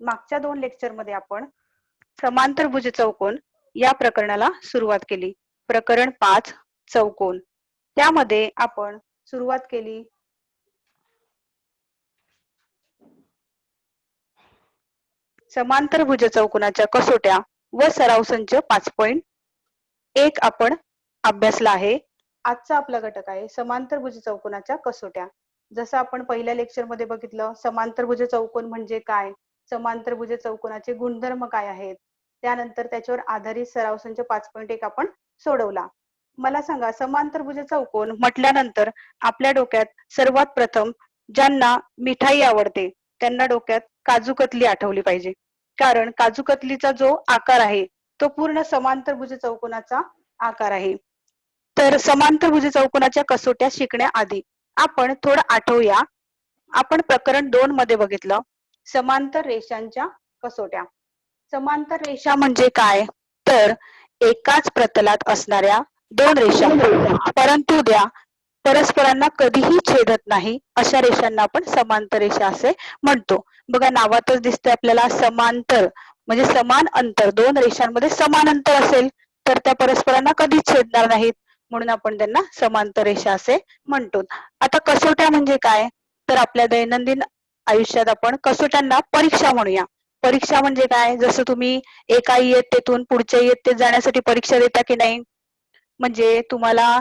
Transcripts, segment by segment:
मागच्या 2 लेक्चरमध्ये आपण समांतरभुज चौकोन या प्रकरणाला सुरुवात केली. प्रकरण 5 चौकोन. त्यामध्ये आपण सुरुवात केली समांतरभुज चौकोनाच्या कसोट्या व सराव संच 5.1 आपण अभ्यासला आहे. आजचा आपला घटक आहे समांतरभुज चौकोनाच्या कसोट्या. जसं आपण पहिल्या लेक्चर मध्ये बघितलं समांतरभुज चौकोन म्हणजे काय, समांतरभुज चौकोनाचे गुणधर्म काय आहेत, त्यानंतर त्याच्यावर आधारित सराव संच 5.1 आपण सोडवला. मला सांगा समांतरभुज चौकोन म्हटल्यानंतर आपल्या डोक्यात सर्वात प्रथम ज्यांना मिठाई आवडते त्यांना डोक्यात काजू कतली आठवली पाहिजे, कारण काजू कतलीचा जो आकार आहे तो पूर्ण समांतरभुज चौकोनाचा आकार आहे. तर समांतरभुज चौकोनाच्या कसोट्या शिकण्याआधी आपण थोडं आठवूया. आपण प्रकरण 2 मध्ये बघितलं समांतर रेषांच्या कसोट्या. समांतर रेषा म्हणजे काय, तर एकाच प्रतलात असणाऱ्या 2 रेषा परंतु त्या परस्परांना कधीही छेदत नाही अशा रेषांना आपण समांतर रेषा असे म्हणतो. बघा नावातच दिसतंय आपल्याला समांतर म्हणजे समान अंतर, 2 रेषांमध्ये समान अंतर असेल तर त्या परस्परांना कधीच छेदणार नाहीत, म्हणून आपण त्यांना समांतर रेषा असे म्हणतो. आता कसोट्या म्हणजे काय, तर आपल्या दैनंदिन आयुष्यात आपण कसोट्यांना परीक्षा म्हणूया. परीक्षा म्हणजे काय, जसं तुम्ही एका इयत्तेतून पुढच्या इयत्तेत जाण्यासाठी परीक्षा देता की नाही, म्हणजे तुम्हाला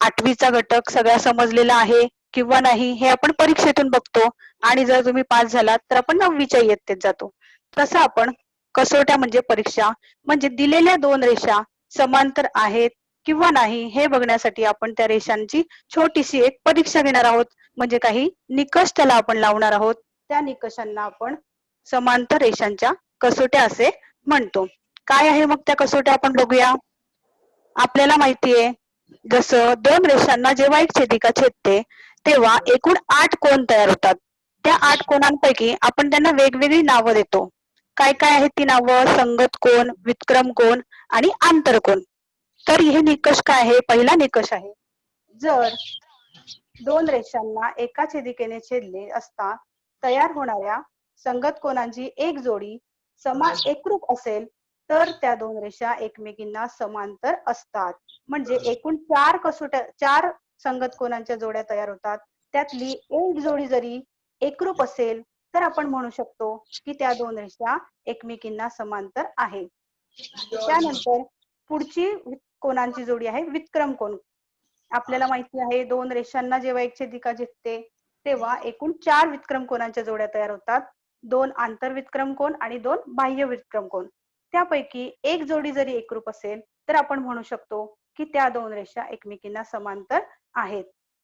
8वीचा घटक सगळा समजलेला आहे किंवा नाही हे आपण परीक्षेतून बघतो आणि जर तुम्ही पास झालात तर आपण 9वीच्या इयत्तेत जातो. तसं आपण कसोट्या म्हणजे परीक्षा, म्हणजे दिलेल्या 2 रेषा समांतर आहेत किंवा नाही हे बघण्यासाठी आपण त्या रेषांची छोटीशी एक परीक्षा घेणार आहोत, म्हणजे काही निकष त्याला आपण लावणार आहोत. त्या निकषांना आपण समांतर रेषांच्या कसोट्या असे म्हणतो. काय आहे मग त्या कसोट्या आपण बघूया. आपल्याला माहितीये जसं 2 रेषांना जेव्हा एक छेदिका छेदते तेव्हा एकूण 8 कोन तयार होतात. त्या 8 कोनांपैकी आपण त्यांना वेगवेगळी नावं देतो. काय काय आहेत ती नावं, संगत कोन, व्युत्क्रम कोन आणि आंतरकोन. तर हे निकष काय आहे, पहिला निकष आहे जर 2 रेषांना एका छेदिकेने छेदले असता तयार होणाऱ्या संगत कोनांची एक जोडी समान एकरूप असेल तर त्या 2 रेषा एकमेकींना समांतर असतात. म्हणजे एकूण 4 संगत कोनांच्या जोड्या तयार होतात, त्यातली एक जोडी जरी एकरूप असेल तर आपण म्हणू शकतो की त्या 2 रेषा एकमेकींना समांतर आहेत. त्यानंतर पुढची कोनांची जोडी आहे व्युत्क्रम कोन. आपल्याला माहिती आहे 2 रेषांना जेव्हा एक छेदिका छेदते तेव्हा एकूण 4 व्युत्क्रम कोनांच्या जोड्या तयार होतात, 2 आंतरव्युत्क्रम कोन आणि 2 बाह्य व्युत्क्रम कोन. त्यापैकी एक जोडी जरी एकरूप असेल तर आपण म्हणू शकतो की त्या 2 रेषा एकमेकींना समांतर आहेत.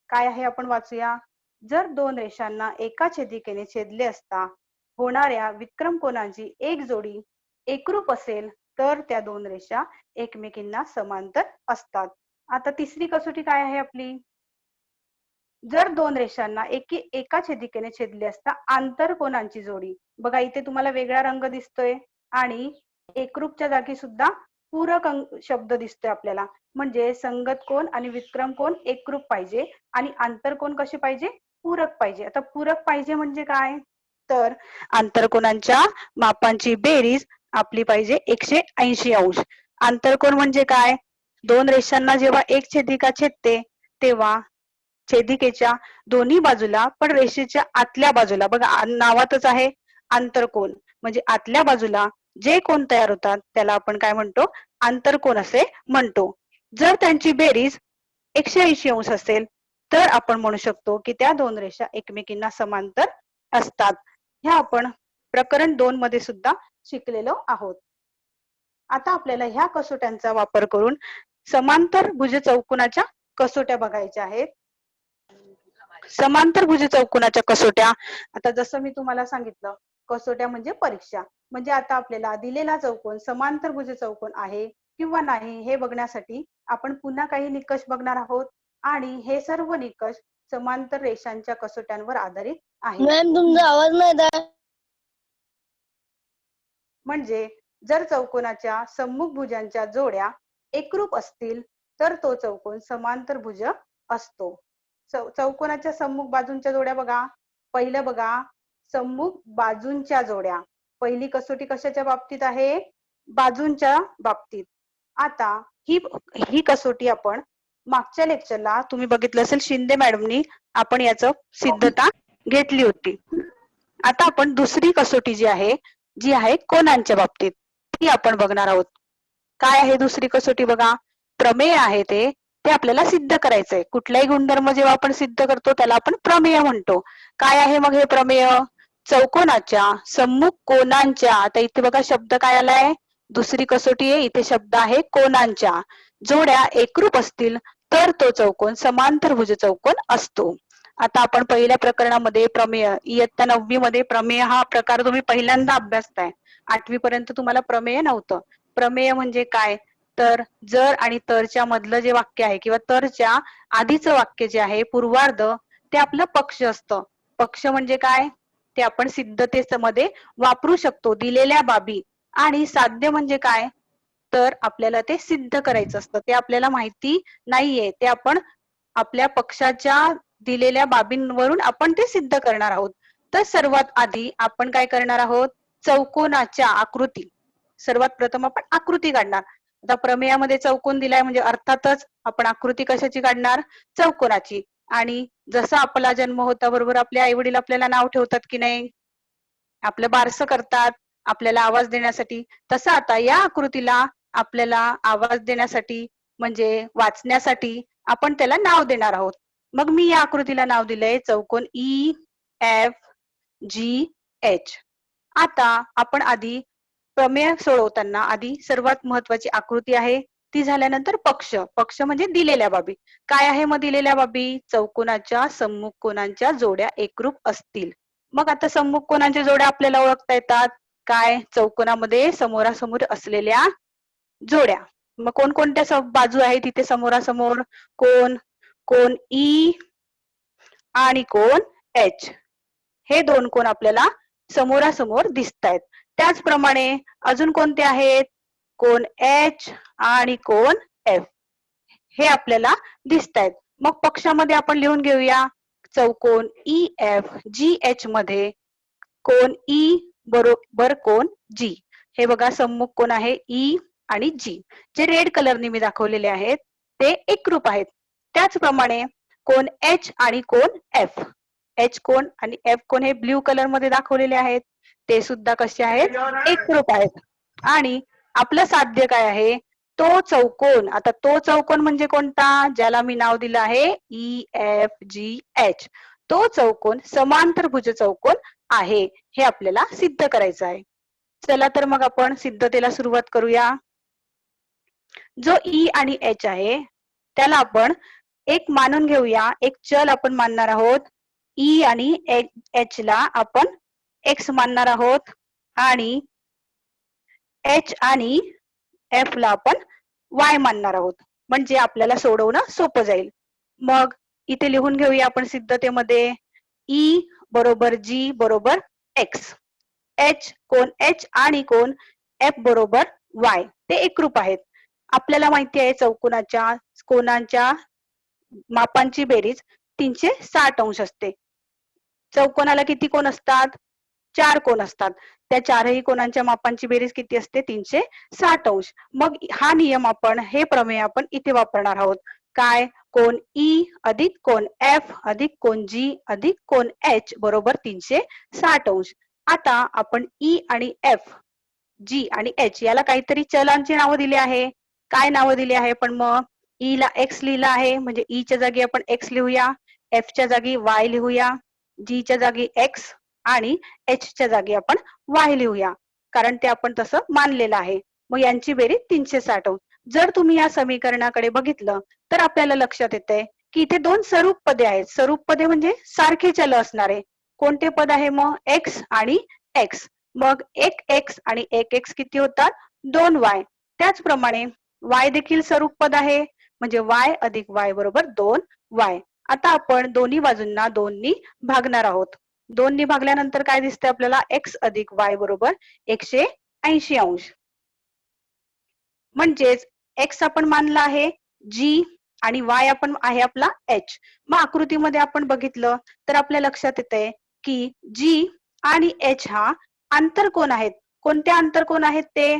काय आहे आपण वाचूया. जर 2 रेषांना एका छेदिकेने छेदले असता होणाऱ्या व्युत्क्रम कोनांची एक जोडी एकरूप असेल तर त्या 2 रेषा एकमेकींना समांतर असतात. आता तिसरी कसोटी काय आहे आपली, जर 2 रेषांना एका छेदिकेने छेदले असता आंतरकोनांची जोडी. बघा इथे तुम्हाला वेगळा रंग दिसतोय आणि एकरूपच्या जागी सुद्धा पूरक शब्द दिसतोय आपल्याला, म्हणजे संगत कोन आणि व्युत्क्रम कोन एकरूप पाहिजे आणि आंतरकोन कसे पाहिजे, पूरक पाहिजे. आता पूरक पाहिजे म्हणजे काय, तर आंतरकोनांच्या मापांची बेरीज आपली पाहिजे 180 अंश. आंतरकोन म्हणजे काय, 2 रेषांना जेव्हा एक छेदिका छेदते तेव्हा छेदिकेच्या दोन्ही बाजूला पण रेषेच्या आतल्या बाजूला, बघा नावातच आहे आंतरकोन, म्हणजे आतल्या बाजूला जे कोन तयार होतात त्याला आपण काय म्हणतो, आंतरकोन असे म्हणतो. जर त्यांची बेरीज 180 अंश असेल तर आपण म्हणू शकतो की त्या 2 रेषा एकमेकींना समांतर असतात. ह्या आपण प्रकरण 2 मध्ये सुद्धा शिकलेलो आहोत. आता आपल्याला ह्या कसोट्यांचा वापर करून समांतर भुज चौकोनाच्या कसोट्या बघायच्या आहेत. समांतर भुज चौकोनाच्या कसोट्या, आता जसं मी तुम्हाला सांगितलं कसोट्या म्हणजे परीक्षा, म्हणजे आता आपल्याला दिलेला चौकोन समांतर भुज चौकोन आहे किंवा नाही हे बघण्यासाठी आपण पुन्हा काही निकष बघणार आहोत आणि हे सर्व निकष समांतर रेषांच्या कसोट्यांवर आधारित आहे. मॅम तुमचा आवाज नाही येत. म्हणजे जर चौकोनाच्या सम्मुख भुजांच्या जोड्या एकरूप असतील तर तो चौकोन समांतर भुज असतो. चौकोनाच्या सम्मुख बाजूंच्या जोड्या बघा, पहिलं बघा सम्मुख बाजूंच्या जोड्या, पहिली कसोटी कशाच्या बाबतीत आहे? बाजूंच्या बाबतीत. आता ही कसोटी आपण मागच्या लेक्चरला तुम्ही बघितलं असेल, शिंदे मॅडमनी आपण याचं सिद्धता घेतली होती. आता आपण दुसरी कसोटी जी आहे कोनांच्या बाबतीत, ती आपण बघणार आहोत. काय आहे दुसरी कसोटी? बघा, प्रमेय आहे ते आपल्याला सिद्ध करायचंय. कुठलाही गुणधर्म जेव्हा आपण सिद्ध करतो त्याला आपण प्रमेय म्हणतो. काय आहे मग हे प्रमेय? चौकोनाच्या सम्मुख कोनांच्या, आता इथे बघा शब्द काय आलाय, दुसरी कसोटी आहे, इथे शब्द आहे कोनांच्या जोड्या एकरूप असतील तर तो चौकोन समांतरभुज चौकोन असतो. आता आपण पहिल्या प्रकरणामध्ये प्रमेय, इयत्ता 9वी मध्ये प्रमेय हा प्रकार तुम्ही पहिल्यांदा अभ्यासताय. 8वी पर्यंत तुम्हाला प्रमेय नव्हतं. प्रमेय म्हणजे काय? तर जर आणि तरच्या मधलं जे वाक्य आहे किंवा तरच्या आधीचं वाक्य जे आहे पूर्वार्ध, ते आपलं पक्ष असतं. पक्ष म्हणजे काय? ते आपण सिद्धतेमध्ये वापरू शकतो, दिलेल्या बाबी. आणि साध्य म्हणजे काय? तर आपल्याला ते सिद्ध करायचं असतं. ते आपल्याला माहिती नाहीये, ते आपण आपल्या पक्षाच्या दिलेल्या बाबींवरून आपण ते सिद्ध करणार आहोत. तर सर्वात आधी आपण काय करणार आहोत? चौकोनाच्या आकृती. सर्वात प्रथम आपण आकृती काढणार. आता प्रमेयामध्ये चौकोन दिलाय म्हणजे अर्थातच आपण आकृती कशाची काढणार? चौकोनाची. आणि जसा आपला जन्म होता बरोबर आपले आई वडील आपल्याला नाव ठेवतात की नाही, आपलं बारसं करतात आपल्याला आवाज देण्यासाठी, तसं आता या आकृतीला आपल्याला आवाज देण्यासाठी म्हणजे वाचण्यासाठी आपण त्याला नाव देणार आहोत. मग मी या आकृतीला नाव दिलंय चौकोन EFGH. आता आपण आधी प्रमेय सोडवताना आधी सर्वात महत्वाची आकृती आहे, ती झाल्यानंतर पक्ष. पक्ष म्हणजे दिलेल्या बाबी. काय आहे मग दिलेल्या बाबी? चौकोनाच्या सम्मुख कोनांच्या जोड्या एकरूप असतील. मग आता सम्मुख कोनांच्या जोड्या आपल्याला ओळखता येतात. काय? चौकोनामध्ये समोरासमोर असलेल्या जोड्या. मग कोणकोणत्या बाजू आहेत तिथे समोरासमोर? कोन E आणि कोन H. हे दोन कोन आपल्याला समोरासमोर दिसतायत. त्याचप्रमाणे अजून कोणते आहेत? कोन H आणि कोन F. हे आपल्याला दिसतायत. मग पक्षामध्ये आपण लिहून घेऊया. चौकोन EFGH मध्ये कोन E बरोबर कोन G. हे बघा सम्मुख कोन आहे E आणि G. जे रेड कलरने मी दाखवलेले आहेत ते एकरूप आहेत. त्याचप्रमाणे कोन H आणि कोन F. H कोन आणि F कोन हे ब्ल्यू कलर मध्ये दाखवलेले आहेत, ते सुद्धा कसे आहेत? एकरूप आहेत. आणि आपलं साध्य काय आहे? तो चौकोन. आता तो चौकोन म्हणजे कोणता? ज्याला मी नाव दिलं आहे EFGH. तो चौकोन समांतरभुज चौकोन आहे, हे आपल्याला सिद्ध करायचं आहे. चला तर मग आपण सिद्धतेला सुरुवात करूया. जो E आणि H आहे त्याला आपण एक मानून घेऊया, एक चल आपण मानणार आहोत. E आणि H ला आपण X मानणार आहोत आणि H आणि F ला आपण Y मानणार आहोत. म्हणजे आपल्याला सोडवणं सोपं जाईल. मग इथे लिहून घेऊया आपण सिद्धतेमध्ये E बरोबर G बरोबर X. H कोन H आणि कोन F बरोबर Y. ते एकरूप आहेत. आपल्याला माहिती आहे चौकोनाच्या कोनांच्या मापांची बेरीज 360 अंश असते. चौकोनाला किती कोन असतात? 4 कोन असतात. त्या चारही कोनांच्या मापांची बेरीज किती असते? 360 अंश. मग हा नियम आपण, हे प्रमेय आपण इथे वापरणार आहोत. काय? कोन E अधिक कोन F अधिक कोन G अधिक कोन H बरोबर 360 अंश. आता आपण E आणि F, G आणि H याला काहीतरी चलांची नावं दिली आहे. काय नावं दिली आहे? पण मग E ला X लिहिलं आहे म्हणजे E च्या जागी आपण X लिहूया, F च्या जागी Y लिहूया, G च्या जागी X आणि H च्या जागी आपण Y लिहूया, कारण ते आपण तसं मानलेलं आहे. मग यांची बेरीज 360 अंश. जर तुम्ही या समीकरणाकडे बघितलं तर आपल्याला लक्षात येते की इथे दोन सरूप पदे आहेत. सरूप पदे म्हणजे सारखे चल असणारे. कोणते पद आहे मग? X आणि X. मग एक X आणि एक X किती होतात? 2Y. त्याचप्रमाणे Y देखील सरूप पद आहे म्हणजे Y अधिक Y बरोबर 2Y. आता आपण दोन्ही बाजूंना 2 नी भागणार आहोत. 2 नी भागल्यानंतर काय दिसते आपल्याला? X अधिक Y बरोबर 180 अंश. म्हणजेच X आपण मानला आहे G आणि Y आपण आहे आपला H. मग आकृतीमध्ये आपण बघितलं तर आपल्या लक्षात येते की G आणि H हा आंतरकोन आहेत. कोणते आंतरकोन आहेत ते?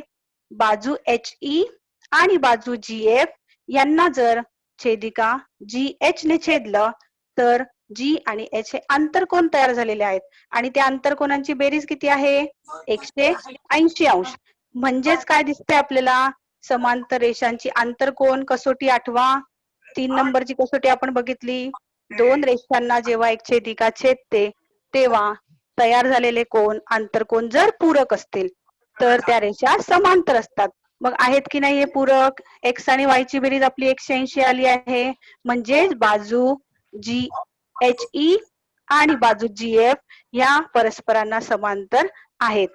बाजू HE आणि बाजू GF यांना जर छेदिका GH ने छेदलं तर G आणि H हे आंतरकोन तयार झालेले आहेत आणि त्या आंतरकोनांची बेरीज किती आहे? 180 अंश. म्हणजेच काय दिसतंय आपल्याला? समांतर रेषांची आंतरकोन कसोटी आठवा. 3 नंबरची कसोटी आपण बघितली. दोन रेषांना जेव्हा एक छेदिका छेदते तेव्हा तयार झालेले कोन आंतरकोन जर पूरक असतील तर त्या रेषा समांतर असतात. मग आहेत की नाही हे पूरक? एक्स आणि वाय ची बेरीज आपली 180 आली आहे. म्हणजेच बाजू GHE आणि बाजू GF या परस्परांना समांतर आहेत.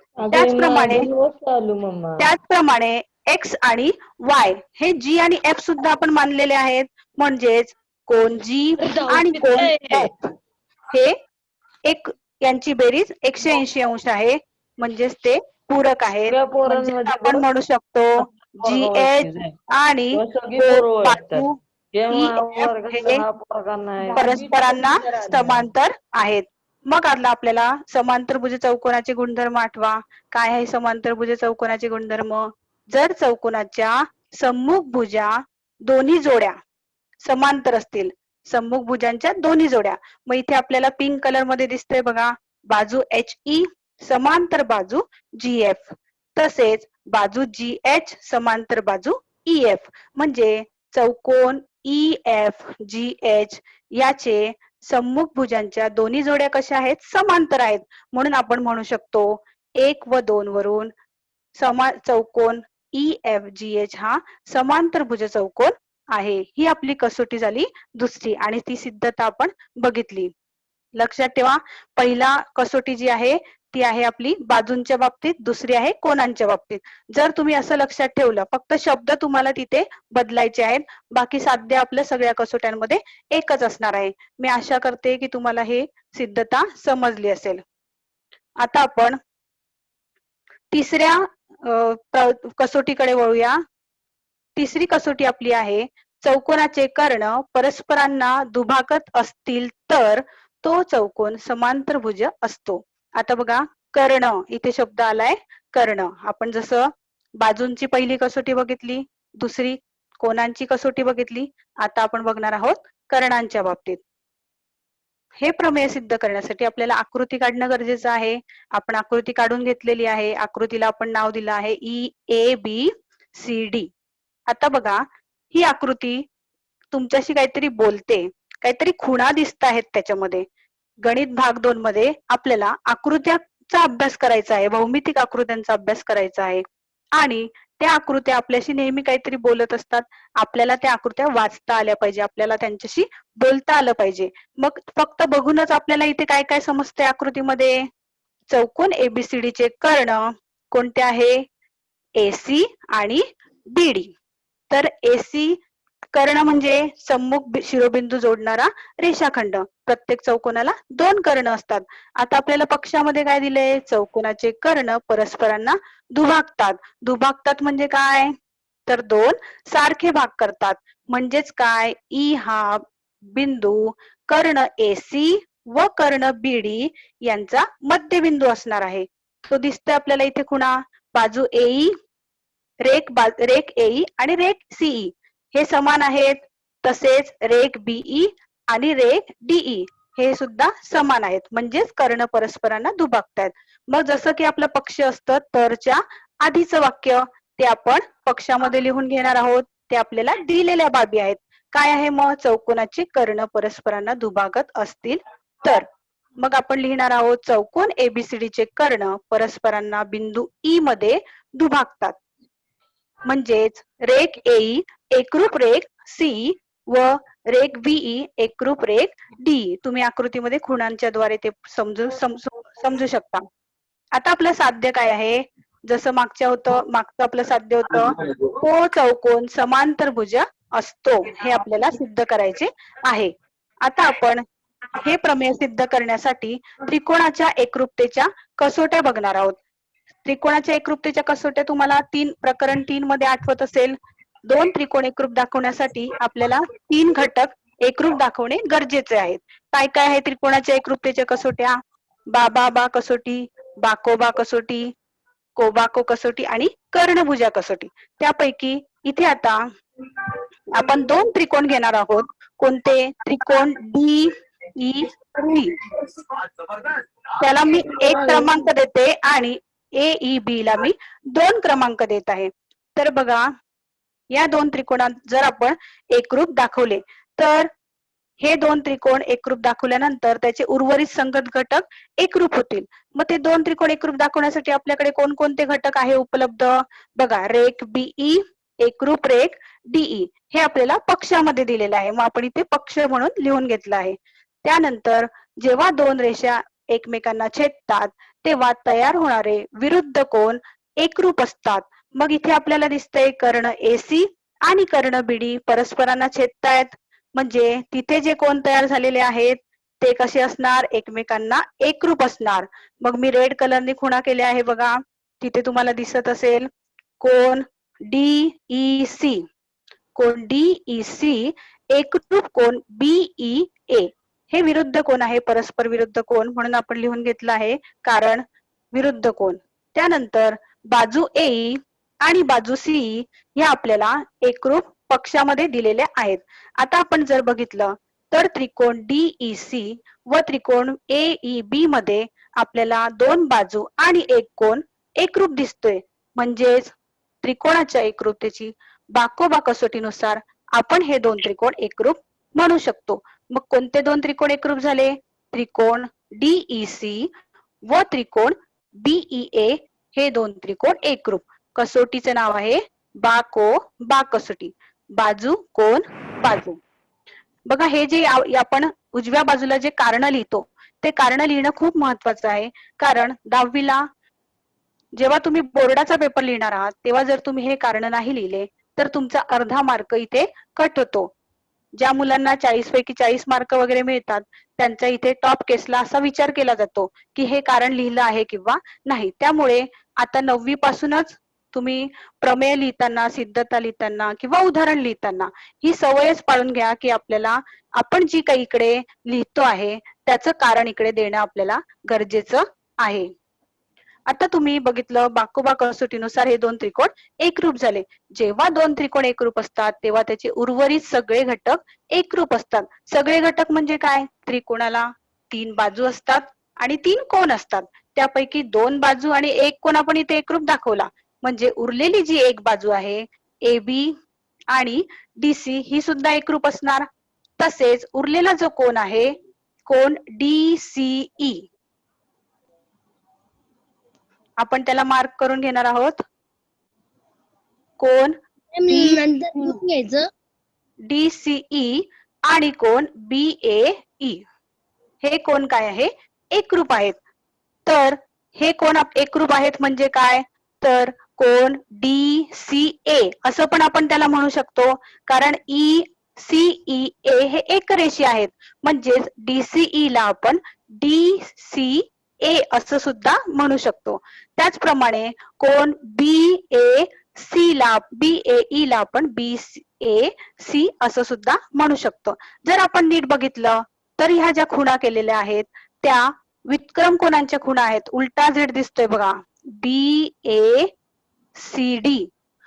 त्याचप्रमाणे एक्स आणि वाय हे G आणि F सुद्धा आपण मानलेले आहेत. म्हणजेच कोन G आणि कोन F हे एक यांची बेरीज 180 अंश आहे. म्हणजेच ते पूरक आहेत. म्हणजेच आपण म्हणू शकतो GH आणि बाजू EF हे परस्परांना समांतर आहेत. मग आता आपल्याला समांतरभुज चौकोनाचे गुणधर्म आठवा. काय आहे समांतरभुज चौकोनाचे गुणधर्म? जर चौकोनाच्या सम्मुख भुजा दोन्ही जोड्या समांतर असतील, सम्मुख भुजांच्या दोन्ही जोड्या, मग इथे आपल्याला पिंक कलर मध्ये दिसतंय बघा, बाजू HE समांतर बाजू GF, तसेच बाजू GH समांतर बाजू EF. म्हणजे चौकोन EF GH याचे सम्मुख भुजांच्या दोन्ही जोड्या कशा आहेत? समांतर आहेत. म्हणून आपण म्हणू शकतो 1 व 2 वरून चौकोन EFGH हा समांतरभुज चौकोन आहे. ही आपली कसोटी झाली दुसरी आणि ती सिद्धता आपण बघितली. लक्षात ठेवा, पहिला कसोटी जी आहे ती आहे आपली बाजूंच्या बाबतीत, दुसरी आहे कोनांच्या बाबतीत. जर तुम्ही असं लक्षात ठेवलं, फक्त शब्द तुम्हाला तिथे बदलायचे आहेत, बाकी साध्य आपल्या सगळ्या कसोट्यांमध्ये एकच असणार आहे. मी आशा करते की तुम्हाला हे सिद्धता समजली असेल. आता आपण तिसऱ्या कसोटीकडे वळूया. तिसरी कसोटी आपली आहे, चौकोनाचे कर्ण परस्परांना दुभागत असतील तर तो चौकोन समांतरभुज असतो. आता बघा, कर्ण, इथे शब्द आलाय कर्ण. आपण जसं बाजूंची पहिली कसोटी बघितली, दुसरी कोनांची कसोटी बघितली, आता आपण बघणार आहोत कर्णांच्या बाबतीत. हे प्रमेय सिद्ध करण्यासाठी आपल्याला आकृती काढणं गरजेचं आहे. आपण आकृती काढून घेतलेली आहे. आकृतीला आपण नाव दिलं आहे EABCD. आता बघा, ही आकृती तुमच्याशी काहीतरी बोलते, काहीतरी खुणा दिसत आहेत त्याच्यामध्ये. गणित भाग 2 मध्ये आपल्याला आकृत्याचा अभ्यास करायचा आहे, भौमितिक आकृत्यांचा अभ्यास करायचा आहे आणि त्या आकृत्या आपल्याशी नेहमी काहीतरी बोलत असतात. आपल्याला त्या आकृत्या वाचता आल्या पाहिजे, आपल्याला त्यांच्याशी बोलता आलं पाहिजे. मग फक्त बघूनच आपल्याला इथे काय काय समजते आकृतीमध्ये? चौकोन ABCD चे कर्ण कोणते आहे? AC आणि BD. तर AC कर्ण म्हणजे सम्मुख शिरोबिंदू जोडणारा रेषाखंड. प्रत्येक चौकोनाला 2 कर्ण असतात. आता आपल्याला पक्षामध्ये काय दिलंय? चौकोनाचे कर्ण परस्परांना दुभागतात. दुभागतात म्हणजे काय? तर 2 सारखे भाग करतात. म्हणजेच काय? E हा बिंदू कर्ण AC व कर्ण BD यांचा मध्यबिंदू असणार आहे. तो दिसतोय आपल्याला इथे खुणा. बाजू AE, रेख AE आणि रेख CE हे समान आहेत. तसेच रेख BE आणि रेख DE हे सुद्धा समान आहेत. म्हणजेच कर्ण परस्परांना दुभागतात. मग जसं की आपलं पक्ष असतं तरच्या आधीचं वाक्य ते आपण पक्षामध्ये लिहून घेणार आहोत. ते आपल्याला दिलेल्या बाबी आहेत. काय आहे मग? चौकोनाचे कर्ण परस्परांना दुभागत असतील तर. मग आपण लिहिणार आहोत चौकोन ABCD चे कर्ण परस्परांना बिंदू E मध्ये दुभागतात. म्हणजेच रेख AE एकरूप रेख CE व रेख BE एकरूप रेख DE. तुम्ही आकृतीमध्ये खुणांच्या द्वारे ते समजू शकता. आता आपलं साध्य काय आहे? जसं मागचं आपलं साध्य होतं, तो चौकोन समांतरभुज असतो, हे आपल्याला सिद्ध करायचे आहे. आता आपण हे प्रमेय सिद्ध करण्यासाठी त्रिकोणाच्या एकरूपतेच्या कसोट्या बघणार आहोत. त्रिकोणाच्या एकरूपतेच्या कसोट्या तुम्हाला प्रकरण 3 मध्ये आठवत असेल. 2 त्रिकोण एकरूप दाखवण्यासाठी आपल्याला 3 घटक एकरूप दाखवणे गरजेचे आहेत. काय काय आहे त्रिकोणाच्या एकरूपतेच्या कसोट्या? बा कसोटी, बाकोबा कसोटी, कोबाको कसोटी आणि कर्णभुजा कसोटी. त्यापैकी इथे आता आपण दोन त्रिकोण घेणार आहोत. कोणते? त्रिकोण डी ई सी. त्याला मी 1 क्रमांक देते आणि AEB ला मी 2 क्रमांक देत आहे. तर बघा, या दोन त्रिकोणात जर आपण एकरूप दाखवले तर हे दोन त्रिकोण एकरूप दाखवल्यानंतर त्याचे उर्वरित संगत घटक एकरूप होतील. मग ते दोन त्रिकोण एकरूप दाखवण्यासाठी आपल्याकडे कोणकोणते घटक आहे उपलब्ध? बघा, रेख BE, एकरूप रेख DE हे आपल्याला पक्षामध्ये दिलेलं आहे. मग आपण इथे पक्ष म्हणून लिहून घेतलं आहे. त्यानंतर जेव्हा दोन रेषा एकमेकांना छेदतात तेव्हा तयार होणारे विरुद्ध कोन एकरूप असतात. मग इथे आपल्याला दिसतंय कर्ण AC आणि कर्ण BD परस्परांना छेदतायत. म्हणजे तिथे जे कोन तयार झालेले आहेत ते कसे असणार? एकमेकांना एकरूप असणार. मग मी रेड कलरने खुणा केले आहे बघा, तिथे तुम्हाला दिसत असेल कोन DEC. कोन DEC एकरूप कोन BEA. हे विरुद्ध कोन आहे, परस्पर विरुद्ध कोन, म्हणून आपण लिहून घेतलं आहे कारण विरुद्ध कोन. त्यानंतर बाजू AE आणि बाजू CE ह्या आपल्याला एकरूप पक्षामध्ये दिलेल्या आहेत. आता आपण जर बघितलं तर त्रिकोण DEC व त्रिकोण AEB मध्ये आपल्याला दोन बाजू आणि एक कोन एकरूप दिसतोय. म्हणजेच त्रिकोणाच्या एकरूपतेची बाकोबा कसोटीनुसार आपण हे दोन त्रिकोण एकरूप म्हणू शकतो. मग कोणते दोन त्रिकोण एकरूप झाले? त्रिकोण DEC व त्रिकोण BEA हे दोन त्रिकोण एकरूप. कसोटीचं नाव आहे बाकोबा कसोटी. बाजू कोन बाजू. बघा, हे जे आपण उजव्या बाजूला जे कारण लिहितो ते कारण लिहिणं खूप महत्वाचं आहे. कारण 10वीला जेव्हा तुम्ही बोर्डाचा पेपर लिहिणार आहात तेव्हा जर तुम्ही हे कारण नाही लिहिले तर तुमचा अर्धा मार्क इथे कट होतो. ज्या मुलांना 40 पैकी 40 मार्क वगैरे मिळतात त्यांचा इथे टॉप केसला असा विचार केला जातो की हे कारण लिहिलं आहे किंवा नाही. त्यामुळे आता 9वी पासूनच तुम्ही प्रमेय लिहिताना, सिद्धता लिहिताना किंवा उदाहरण लिहिताना ही सवयच पाळून घ्या की आपल्याला आपण जी काही इकडे लिहितो आहे त्याचं कारण इकडे देणं आपल्याला गरजेचं आहे. आता तुम्ही बघितलं बाकोबा कसोटीनुसार हे दोन त्रिकोण एकरूप झाले. जेव्हा दोन त्रिकोण एकरूप असतात तेव्हा त्याचे उर्वरित सगळे घटक एकरूप असतात. सगळे घटक म्हणजे काय? त्रिकोणाला 3 बाजू असतात आणि 3 कोन असतात. त्यापैकी 2 बाजू आणि एक कोन आपण इथे एकरूप दाखवला. म्हणजे उरलेली जी एक बाजू आहे AB आणि DC ही सुद्धा एकरूप असणार. तसेच उरलेला जो कोन आहे कोन DCE आपण त्याला मार्क करून घेणार आहोत. कोन DCE आणि कोन BAE हे कोन काय आहे? एकरूप आहेत. तर हे कोन एकरूप आहेत म्हणजे काय? तर कोन DCA असं पण आपण त्याला म्हणू शकतो कारण ECEA हे एकरेषी आहेत. म्हणजेच DCE ला आपण DCA असं सुद्धा म्हणू शकतो. त्याचप्रमाणे कोन BAE ला आपण BAC असं सुद्धा म्हणू शकतो. जर आपण नीट बघितलं तर ह्या ज्या खुणा केलेल्या आहेत त्या व्युत्क्रम कोनांच्या खुणा आहेत. उलटा Z दिसतोय बघा, BACD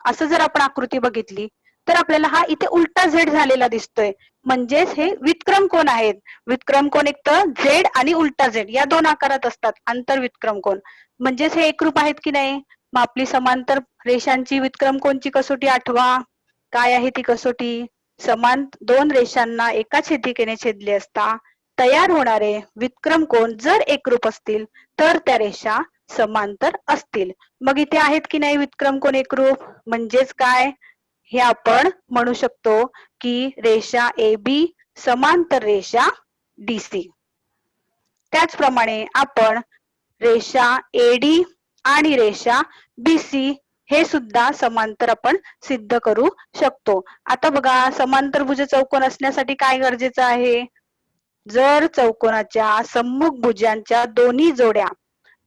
असं जर आपण आकृती बघितली तर आपल्याला हा इथे उलटा Z झालेला दिसतोय. म्हणजेच हे व्युत्क्रम कोन आहेत. व्युत्क्रम कोन एक तर Z आणि उलटा Z या दोन आकारात असतात, आंतर व्युत्क्रम कोन. म्हणजेच हे एकरूप आहेत की नाही? मग आपली समांतर रेषांची व्युत्क्रम कोनची कसोटी आठवा. काय आहे ती कसोटी? समान दोन रेषांना एका छेदिकेने छेदले असता तयार होणारे व्युत्क्रम कोन जर एकरूप असतील तर त्या रेषा समांतर असतील. मग इथे आहेत की नाही व्युत्क्रम कोन एकरूप? म्हणजेच काय? हे आपण म्हणू शकतो की रेषा AB समांतर रेषा DC. त्याचप्रमाणे आपण रेषा AD आणि रेषा BC हे सुद्धा समांतर आपण सिद्ध करू शकतो. आता बघा, समांतर भुज चौकोन असण्यासाठी काय गरजेचं आहे? जर चौकोनाच्या सम्मुख भुजांच्या दोन्ही जोड्या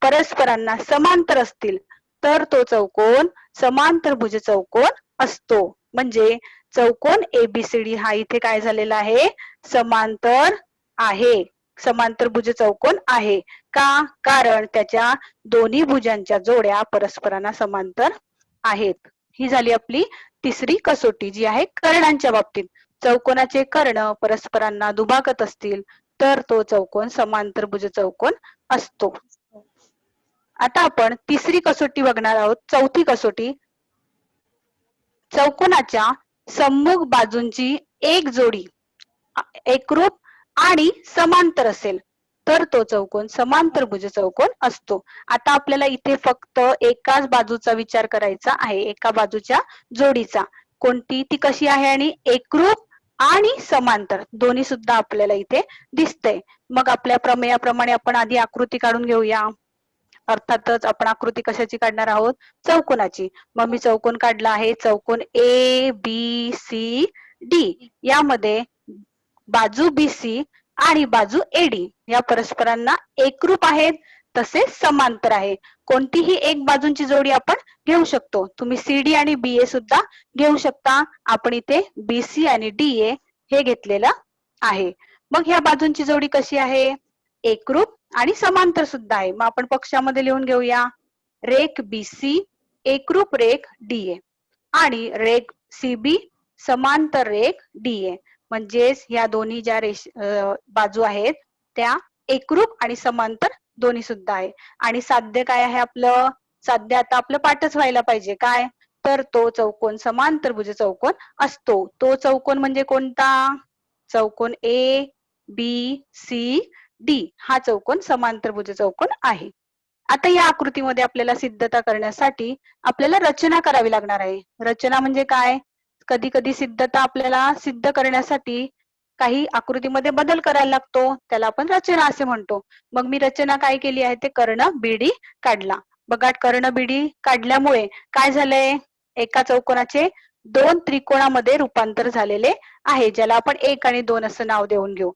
परस्परांना समांतर असतील तर तो चौकोन समांतर भुज चौकोन असतो. म्हणजे चौकोन ABCD हा इथे काय झालेला आहे? समांतर आहे. समांतरभुज चौकोन आहे. का? कारण त्याच्या दोन्ही भुजांच्या जोड्या परस्परांना समांतर आहेत. ही झाली आपली तिसरी कसोटी जी आहे कर्णांच्या बाबतीत. चौकोनाचे कर्ण परस्परांना दुभागत असतील तर तो चौकोन समांतरभुज चौकोन असतो. आता आपण तिसरी कसोटी बघणार आहोत. चौथी कसोटी, चौकोनाच्या सम्मुख बाजूंची एक जोडी एकरूप आणि समांतर असेल तर तो चौकोन समांतरभुज चौकोन असतो. आता आपल्याला इथे फक्त एकाच बाजूचा विचार करायचा आहे, एका बाजूच्या जोडीचा. कोणती? ती कशी आहे आणि एकरूप आणि समांतर दोन्ही सुद्धा आपल्याला इथे दिसतंय. मग आपल्या प्रमेयाप्रमाणे आपण आधी आकृती काढून घेऊया. अर्थातच आपण आकृती कशाची काढणार आहोत? चौकोनाची. मग मी चौकोन काढला आहे. चौकोन ABCD यामध्ये बाजू BC आणि बाजू AD या परस्परांना एकरूप आहेत तसेच समांतर आहे. कोणतीही एक बाजूंची जोडी आपण घेऊ शकतो. तुम्ही CD आणि BA सुद्धा घेऊ शकता. आपण इथे BC आणि DA हे घेतलेलं आहे. मग ह्या बाजूंची जोडी कशी आहे? एकरूप आणि समांतर सुद्धा आहे. मग आपण पक्षामध्ये लिहून घेऊया. रेख BC एकरूप रेख DA आणि रेख CB समांतर रेख DA. म्हणजेच ह्या दोन्ही ज्या बाजू आहेत त्या एकरूप आणि समांतर दोन्ही सुद्धा आहे. आणि साध्य काय आहे आपलं? साध्य आता आपलं पाठच व्हायला पाहिजे. काय? तर तो चौकोन समांतरभुज चौकोन असतो. तो चौकोन म्हणजे कोणता? चौकोन ABCD हा चौकोन समांतरभुज चौकोन आहे. आता या आकृतीमध्ये आपल्याला सिद्धता करण्यासाठी आपल्याला रचना करावी लागणार आहे. रचना म्हणजे काय? कधी कधी सिद्धता आपल्याला सिद्ध करण्यासाठी काही आकृतीमध्ये बदल करायला लागतो, त्याला आपण रचना असे म्हणतो. मग मी रचना काय केली आहे ते कर्ण BD काढला. बघा, कर्ण BD काढल्यामुळे काय झालंय? एका चौकोनाचे दोन त्रिकोणामध्ये रूपांतर झालेले आहे, ज्याला आपण 1 आणि 2 असं नाव देऊन घेऊ.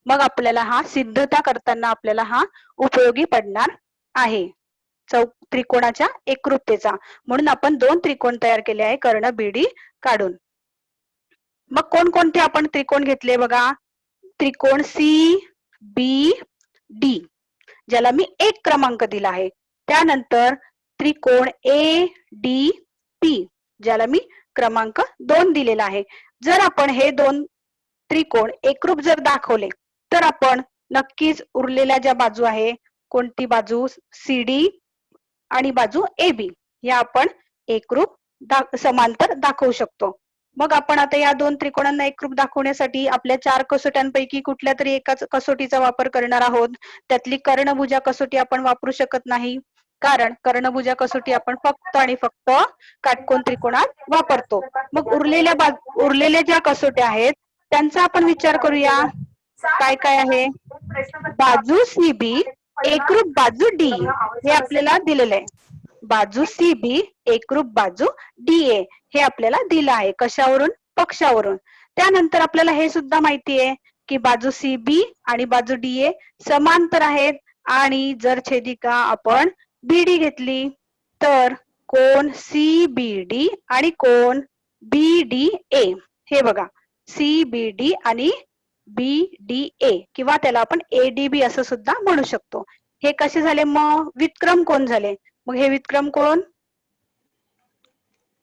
मग आपल्याला हा सिद्धता करताना आपल्याला हा उपयोगी पडणार आहे त्रिकोणाच्या एकरूपतेचा. म्हणून आपण 2 त्रिकोण तयार केले आहे कर्ण BD काढून. मग कोणकोणते आपण त्रिकोण घेतले बघा? त्रिकोण CBD ज्याला मी 1 क्रमांक दिला आहे. त्यानंतर त्रिकोण ADP ज्याला मी क्रमांक 2 दिलेला आहे. जर आपण हे 2 त्रिकोण एकरूप जर दाखवले तर आपण नक्कीच उरलेल्या ज्या बाजू आहे, कोणती बाजू? CD आणि बाजू AB या आपण एकरूप समांतर दाखवू शकतो. मग आपण आता या 2 त्रिकोणांना एकरूप दाखवण्यासाठी आपल्या 4 कसोट्यांपैकी कुठल्या तरी एकाच कसोटीचा वापर करणार आहोत. त्यातली कर्णभुजा कसोटी आपण वापरू शकत नाही, कारण कर्णभुजा कसोटी आपण फक्त आणि फक्त काटकोन त्रिकोणात वापरतो. मग उरलेल्या ज्या कसोट्या आहेत त्यांचा आपण विचार करूया. काय काय आहे? बाजू CB एकरूप बाजू DE हे आपल्याला दिलेलं आहे. बाजू CB एकरूप बाजू DA हे आपल्याला दिलं आहे. कशावरून? पक्षावरून. त्यानंतर आपल्याला हे सुद्धा माहिती आहे की बाजू CB आणि बाजू DA समांतर आहेत आणि जर छेदिका आपण BD घेतली तर कोण CBD आणि कोण BDA हे बघा, CBD आणि BDA किंवा त्याला आपण ADB असं सुद्धा म्हणू शकतो. हे कसे झाले? मग वितक्रम कोण झाले. मग हे वितक्रम कोण?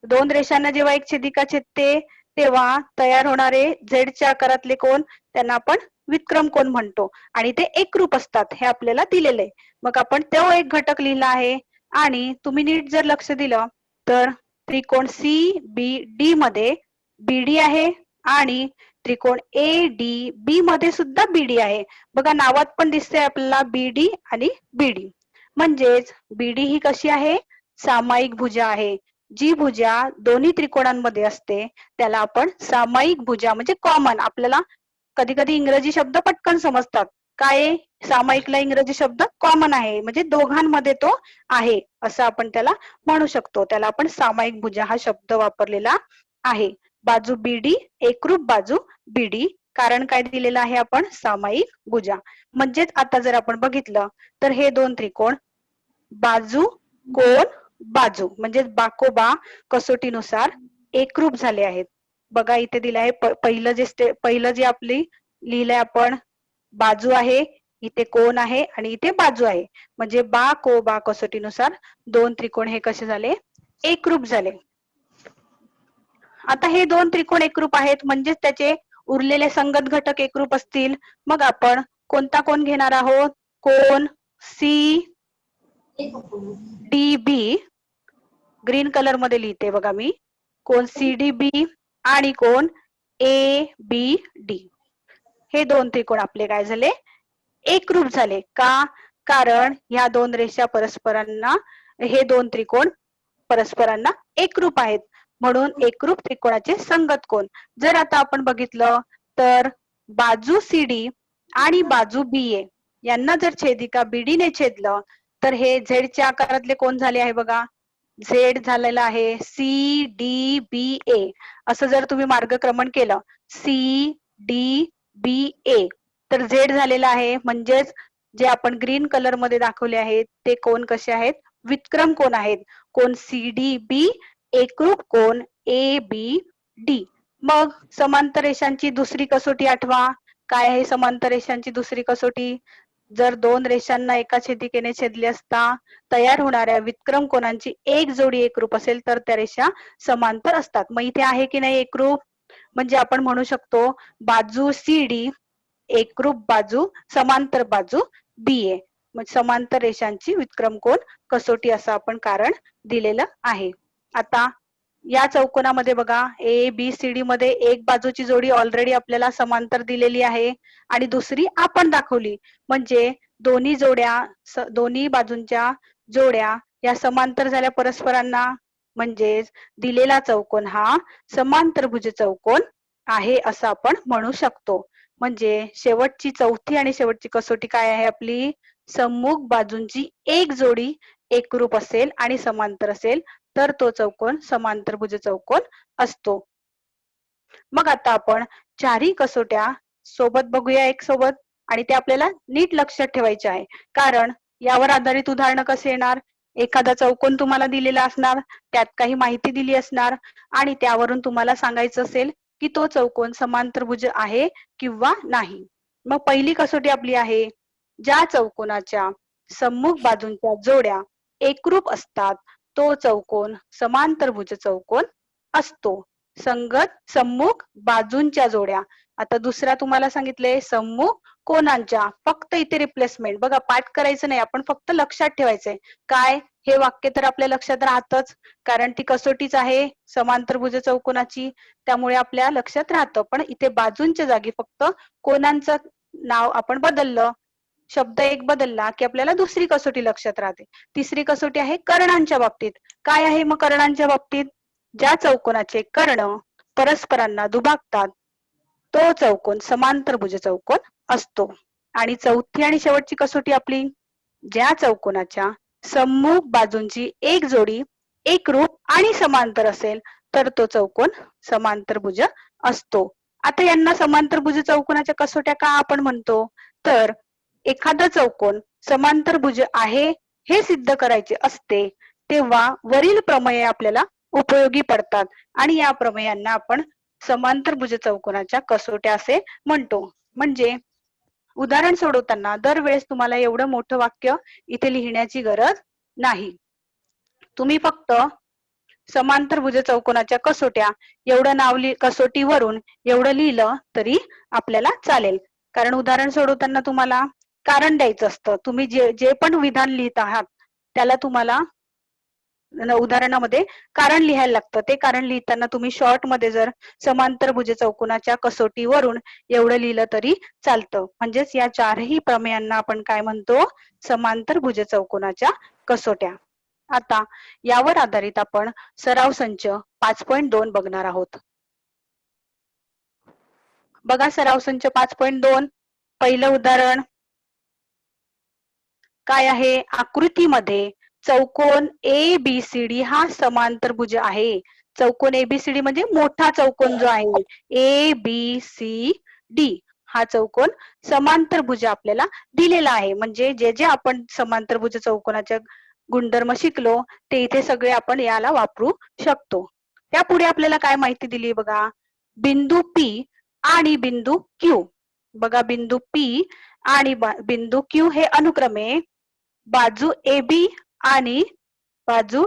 2 रेषांना जेव्हा एक छेदिका छेदते तेव्हा तयार होणारे झेडच्या आकारातले कोण, त्यांना आपण वितक्रम कोण म्हणतो आणि ते एकरूप असतात हे आपल्याला दिलेले. मग आपण तो एक घटक लिहिला आहे. आणि तुम्ही नीट जर लक्ष दिलं तर त्रिकोण CBD मध्ये BD आहे आणि त्रिकोण ADB मध्ये सुद्धा BD आहे. बघा, नावात पण दिसते आपल्याला BD आणि BD. म्हणजेच BD ही कशी आहे? सामायिक भुजा आहे. जी भुजा दोन्ही त्रिकोणांमध्ये असते त्याला आपण सामायिक भुजा म्हणजे कॉमन. आपल्याला कधी कधी इंग्रजी शब्द पटकन समजतात. काय? सामायिकला इंग्रजी शब्द कॉमन आहे, म्हणजे दोघांमध्ये तो आहे असं आपण त्याला म्हणू शकतो. त्याला आपण सामायिक भुजा हा शब्द वापरलेला आहे. बाजू BD एकरूप बाजू BD, कारण काय दिलेलं आहे आपण? सामायिक भुजा. म्हणजेच आता जर आपण बघितलं तर हे 2 त्रिकोण बाजू कोण बाजू म्हणजे बाकोबा कसोटीनुसार एकरूप झाले आहेत. बघा, इथे दिलं आहे पहिलं जे आपली लिहिलंय आपण बाजू आहे, इथे कोण आहे आणि इथे बाजू आहे. म्हणजे बा को बा कसोटीनुसार दोन त्रिकोण हे कसे झाले, एकरूप झाले. आता हे दोन त्रिकोण एकरूप आहेत म्हणजेच त्याचे उरलेले संगत घटक एकरूप असतील. मग आपण कोणता कोण घेणार आहोत, कोण सी डी बी, ग्रीन कलर मध्ये लिहिते बघा मी, कोण सी डी बी आणि कोण ए बी डी. हे दोन त्रिकोण आपले काय झाले, एकरूप झाले. का? कारण ह्या दोन रेषा परस्परांना, हे दोन त्रिकोण परस्परांना एकरूप आहेत, म्हणून एकरूप त्रिकोणाचे संगत कोण. जर आता आपण बघितलं तर बाजू CD आणि बाजू BA यांना जर छेदिका BD ने छेदलं तर हे झेडच्या आकारातले कोण झाले आहे बघा, झेड झालेला आहे CDBA. असं जर तुम्ही मार्गक्रमण केलं CDBA तर झेड झालेला आहे. म्हणजेच जे आपण ग्रीन कलर मध्ये दाखवले आहेत ते कोण कसे आहेत, वितक्रम कोण आहेत. कोण CDB एकरूप कोण ABD. मग समांतर रेषांची दुसरी कसोटी आठवा. काय आहे समांतर रेषांची दुसरी कसोटी? जर दोन रेषांना एका छेदिकेने छेदले असता तयार होणाऱ्या वितक्रम कोणांची एक जोडी एकरूप असेल तर त्या रेषा समांतर असतात. मग इथे आहे की नाही एकरूप? म्हणजे आपण म्हणू शकतो बाजू CD एकरूप बाजू समांतर बाजू BA. मग समांतर रेषांची वितक्रम कोण कसोटी असं आपण कारण दिलेलं आहे. आता या चौकोनामध्ये बघा ABCD मध्ये एक बाजूची जोडी ऑलरेडी आपल्याला समांतर दिलेली आहे आणि दुसरी आपण दाखवली. म्हणजे दोन्ही जोड्या, दोन्ही बाजूंच्या जोड्या या समांतर झाल्या परस्परांना. म्हणजेच दिलेला चौकोन हा समांतरभुज चौकोन आहे असं आपण म्हणू शकतो. म्हणजे शेवटची चौथी आणि शेवटची कसोटी काय आहे आपली, सम्मुख बाजूंची एक जोडी एकरूप असेल आणि समांतर असेल तर तो चौकोन समांतरभुज चौकोन असतो. मग आता आपण चारही कसोट्या सोबत बघूया एक सोबत, आणि ते आपल्याला नीट लक्षात ठेवायचे आहे. कारण यावर आधारित उदाहरणं कसे येणार, एखादा चौकोन तुम्हाला दिलेला असणार, त्यात काही माहिती दिली असणार आणि त्यावरून तुम्हाला सांगायचं असेल की तो चौकोन समांतरभुज आहे किंवा नाही. मग पहिली कसोटी आपली आहे, ज्या चौकोनाच्या सम्मुख बाजूंच्या जोड्या एकरूप असतात तो चौकोन समांतरभुज चौकोन असतो. संगत सम्मुख बाजूंच्या जोड्या. आता दुसरा तुम्हाला सांगितले सम्मुख कोणांच्या, फक्त इथे रिप्लेसमेंट बघा, पाठ करायचं नाही, आपण फक्त लक्षात ठेवायचंय. काय, हे वाक्य तर आपल्या लक्षात राहतच कारण ती कसोटीच आहे समांतरभुज चौकोनाची, त्यामुळे आपल्या लक्षात राहतं. पण इथे बाजूंच्या जागी फक्त कोणांचं नाव आपण बदललं, शब्द एक बदलला की आपल्याला दुसरी कसोटी लक्षात राहते. तिसरी कसोटी आहे कर्णांच्या बाबतीत. काय आहे मग कर्णांच्या बाबतीत? ज्या चौकोनाचे कर्ण परस्परांना दुभागतात तो चौकोन समांतरभुज चौकोन असतो. आणि चौथी आणि शेवटची कसोटी आपली, ज्या चौकोनाच्या सम्मुख बाजूंची एक जोडी एकरूप आणि समांतर असेल तर तो चौकोन समांतरभुज असतो. आता यांना समांतरभुज चौकोनाच्या कसोट्या का आपण म्हणतो, तर एखादा चौकोन समांतरभुज आहे हे सिद्ध करायचे असते तेव्हा वरील प्रमेय आपल्याला उपयोगी पडतात आणि या प्रमेयांना आपण समांतरभुज चौकोनाच्या कसोट्या असे म्हणतो. म्हणजे उदाहरण सोडवताना दरवेळेस तुम्हाला एवढं मोठं वाक्य इथे लिहिण्याची गरज नाही. तुम्ही फक्त समांतरभुज चौकोनाच्या कसोट्या एवढं नाव कसोटीवरून एवढं लिहिलं तरी आपल्याला चालेल. कारण उदाहरण सोडवताना तुम्हाला कारण द्यायचं असतं. तुम्ही जे पण विधान लिहित आहात त्याला तुम्हाला उदाहरणामध्ये कारण लिहायला लागतं. ते कारण लिहिताना तुम्ही शॉर्ट मध्ये जर समांतरभुज चौकोनाच्या कसोटीवरून एवढं लिहिलं तरी चालतं. म्हणजेच या चारही प्रमेयांना आपण काय म्हणतो, समांतरभुज चौकोनाच्या कसोट्या. आता यावर आधारित आपण सराव संच 5.2 बघणार आहोत. बघा सराव संच 5.2. पहिलं उदाहरण काय आहे, आकृतीमध्ये चौकोन ABCD हा समांतरभुज आहे. चौकोन ABCD म्हणजे मोठा चौकोन जो आहे ABCD हा चौकोन समांतरभुज आपल्याला दिलेला आहे. म्हणजे जे जे आपण समांतरभुज चौकोनाच्या गुणधर्म शिकलो ते इथे सगळे आपण याला वापरू शकतो. त्यापुढे आपल्याला काय माहिती दिली बघा, बिंदू P आणि बिंदू Q बघा बिंदू P आणि बिंदू Q हे अनुक्रमे बाजू AB आणि बाजू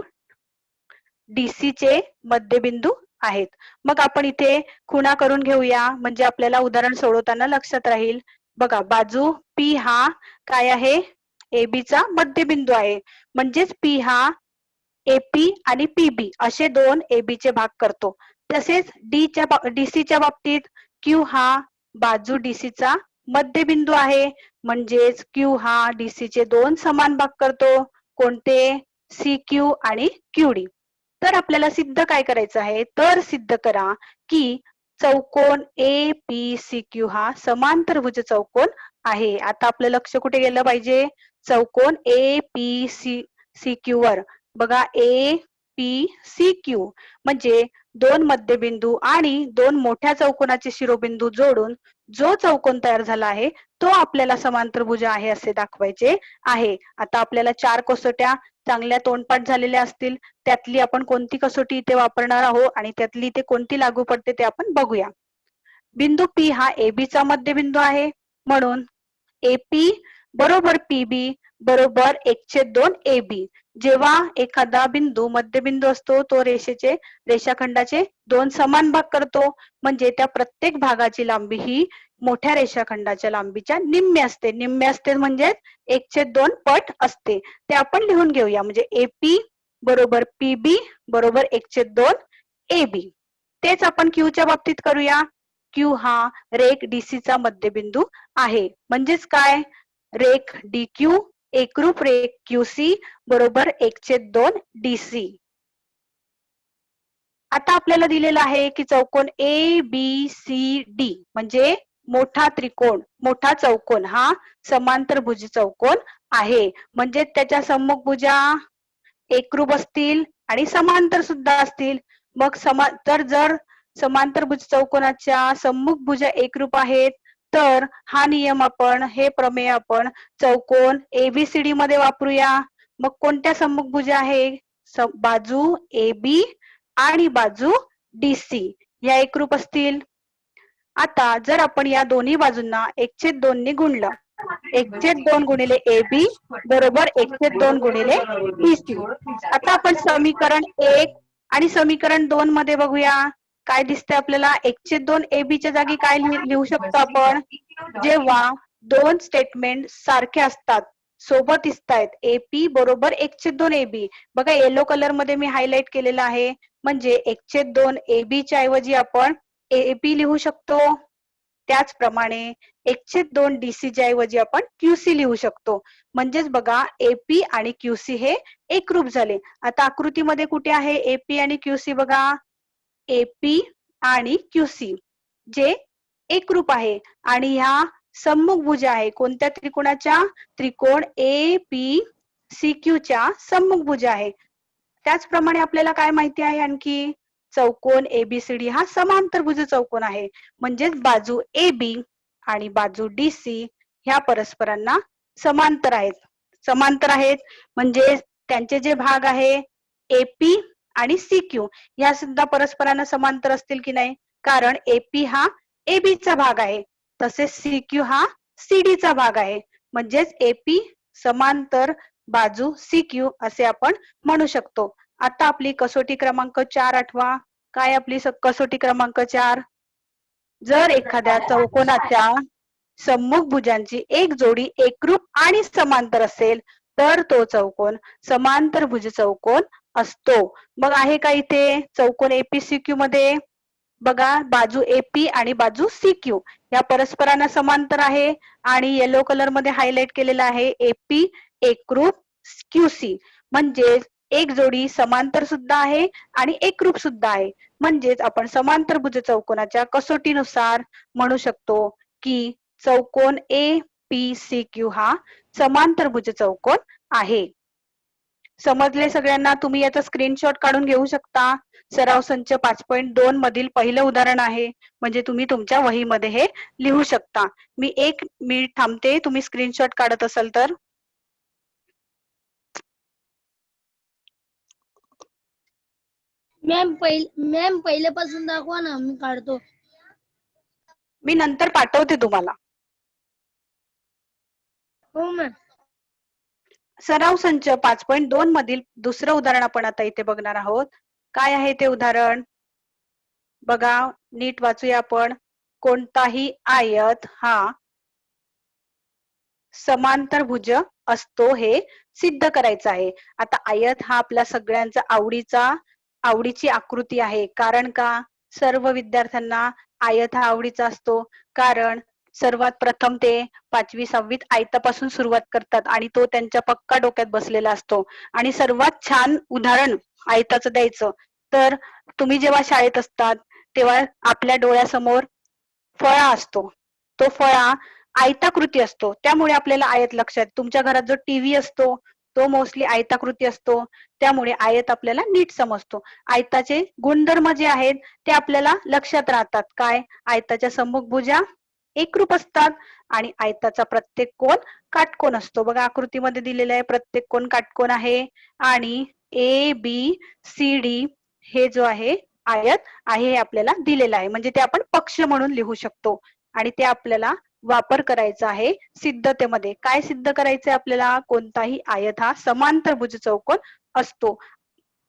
DC चे मध्यबिंदू आहेत. मग आपण इथे खुणा करून घेऊया म्हणजे आपल्याला उदाहरण सोडवताना लक्षात राहील. बघा बाजू P हा काय आहे? AB चा मध्यबिंदू आहे. म्हणजेच P हा AP आणि PB असे दोन AB चे भाग करतो. तसेच DC च्या बाबतीत Q हा बाजू DC चा मध्यबिंदू आहे. म्हणजेच Q हा DC चे दोन समान भाग करतो. कोणते? CQ आणि QD. तर आपल्याला सिद्ध काय करायचं आहे? तर सिद्ध करा की चौकोन APCQ हा समांतरभुज चौकोन आहे. आता आपलं लक्ष कुठे गेलं पाहिजे? चौकोन APCQ वर. बघा APCQ म्हणजे दोन मध्यबिंदू आणि दोन मोठ्या चौकोनाचे शिरोबिंदू जोडून जो चौकोन तयार झाला आहे तो आपल्याला समांतरभुज आहे असे दाखवायचे आहे. आता आपल्याला 4 कसोट्या चांगल्या तोंडपाठ झालेल्या असतील. त्यातली आपण कोणती कसोटी इथे वापरणार आहोत आणि त्यातली इथे कोणती लागू पडते ते आपण बघूया. बिंदू P हा AB चा मध्यबिंदू आहे. म्हणून AP बरोबर PB बरोबर 1/2 AB. जेव्हा एखादा बिंदू मध्यबिंदू असतो तो रेषाखंडाचे दोन समान भाग करतो. म्हणजे त्या प्रत्येक भागाची लांबी ही मोठ्या रेषाखंडाच्या लांबीच्या निम्मे असते. निम्मे असते म्हणजे 1/2 पट असते. ते आपण लिहून घेऊया. म्हणजे AP बरोबर PB बरोबर 1/2 AB. तेच आपण Q च्या बाबतीत करूया. Q हा रेख DC चा मध्यबिंदू आहे. म्हणजेच काय? रेख DQ एकरूप रेख QC बरोबर 1/2 DC. आता आपल्याला दिलेलं आहे की चौकोन ABCD म्हणजे मोठा त्रिकोण, मोठा चौकोन हा समांतरभुज चौकोन आहे. म्हणजे त्याच्या सम्मुखभुजा एकरूप असतील आणि समांतर सुद्धा असतील. मग जर समांतरभुज चौकोनाच्या सम्मुखभुजा एकरूप आहेत तर हा नियम आपण, हे प्रमेय आपण चौकोन ABCD मध्ये वापरूया. मग कोणत्या सम्मुखभुजा आहे? बाजू AB आणि बाजू DC या एकरूप असतील. आता जर आपण या दोन्ही बाजूंना 1/2 ने गुणलं, 1/2 गुणिले AB बरोबर 1/2 गुणिले DC. आता आपण समीकरण 1 आणि समीकरण 2 मध्ये बघूया. काय दिसतंय आपल्याला? 1/2 AB च्या जागी काय लिहू शकतो आपण? जेव्हा दोन स्टेटमेंट सारखे असतात, सोबत दिसतायत, AP बरोबर 1/2 AB. बघा येलो कलर मध्ये मी हायलाइट केलेलं आहे. म्हणजे 1/2 AB च्या ऐवजी आपण AP लिहू शकतो. त्याचप्रमाणे 1/2 DC च्या ऐवजी आपण QC लिहू शकतो. म्हणजेच बघा AP आणि QC हे एकरूप झाले. आता आकृतीमध्ये कुठे आहे AP आणि QC? बघा AP आणि QC जे एकरूप आहे आणि ह्या सम्मुखभुजा आहे. कोणत्या त्रिकोणाच्या? त्रिकोण APCQ च्या सम्मुखभुजा आहे. त्याचप्रमाणे आपल्याला काय माहिती आहे आणखी? चौकोन ABCD हा समांतरभुज चौकोन आहे. म्हणजेच बाजू AB आणि बाजू DC ह्या परस्परांना समांतर आहेत. समांतर आहेत म्हणजे त्यांचे जे भाग आहे AP आणि CQ या सुद्धा परस्परांना समांतर असतील की नाही? कारण AP हा AB चा भाग आहे. तसेच CQ हा CD चा भाग आहे. म्हणजेच AP समांतर बाजू CQ असे आपण म्हणू शकतो. आता आपली कसोटी क्रमांक 4 आठवा. काय आपली कसोटी क्रमांक 4? जर एखाद्या चौकोनाच्या सम्मुखभुजांची एक जोडी एकरूप आणि समांतर असेल तर तो चौकोन समांतरभुज चौकोन असतो. मग आहे का इथे चौकोन APCQ मध्ये? बघा बाजू AP आणि बाजू CQ या परस्परांना समांतर आहे आणि येलो कलर मध्ये हायलाइट केलेला आहे AP एकरूप QC. म्हणजे एक जोडी समांतर सुद्धा आहे आणि एकरूप सुद्धा आहे. म्हणजेच आपण समांतरभुज चौकोनाच्या कसोटीनुसार म्हणू शकतो की चौकोन APCQ हा समांतरभुज चौकोन आहे. समजले सगळ्यांना? तुम्ही याचा स्क्रीनशॉट काढून घेऊ शकता. सराव संच 5.2 मधील पहिलं उदाहरण आहे. म्हणजे तुम्ही तुमच्या वहीमध्ये हे लिहू शकता. मी 1 मिनिट थांबते, तुम्ही स्क्रीनशॉट काढत असाल तर. मॅम पहिल्यापासून दाखवा ना, मी काढतो. मी नंतर पाठवते तुम्हाला. हो मॅम. सराव संच 5.2 मधील दुसरं उदाहरण आपण आता इथे बघणार आहोत. काय आहे ते उदाहरण बघा, नीट वाचूया आपण. कोणताही आयत हा समांतरभुज असतो हे सिद्ध करायचं आहे. आता आयत हा आपल्या सगळ्यांचा आवडीची आकृती आहे. कारण का सर्व विद्यार्थ्यांना आयत हा आवडीचा असतो? कारण सर्वात प्रथम ते 5वी 6वीत आयतापासून सुरुवात करतात आणि तो त्यांच्या पक्का डोक्यात बसलेला असतो. आणि सर्वात छान उदाहरण आयताचं द्यायचं तर तुम्ही जेव्हा शाळेत असतात तेव्हा आपल्या डोळ्यासमोर फळा असतो. तो फळा आयताकृती असतो, त्यामुळे आपल्याला आयत लक्षात. तुमच्या घरात जो टीव्ही असतो तो मोस्टली आयताकृती असतो, त्यामुळे आयत आपल्याला नीट समजतो. आयताचे गुणधर्म जे आहेत ते आपल्याला लक्षात राहतात. काय? आयताच्या सम्मुखभुजा एकरूप असतात आणि आयताचा प्रत्येक कोन काटकोन असतो. बघा आकृतीमध्ये दिलेला आहे, प्रत्येक कोन काटकोन आहे आणि ए बी सी डी हे जो आहे आयत आहे हे आपल्याला दिलेलं आहे. म्हणजे ते आपण पक्ष म्हणून लिहू शकतो आणि ते आपल्याला वापर करायचा आहे सिद्धतेमध्ये. काय सिद्ध करायचंय आपल्याला? कोणताही आयत हा समांतरभुज चौकोन असतो.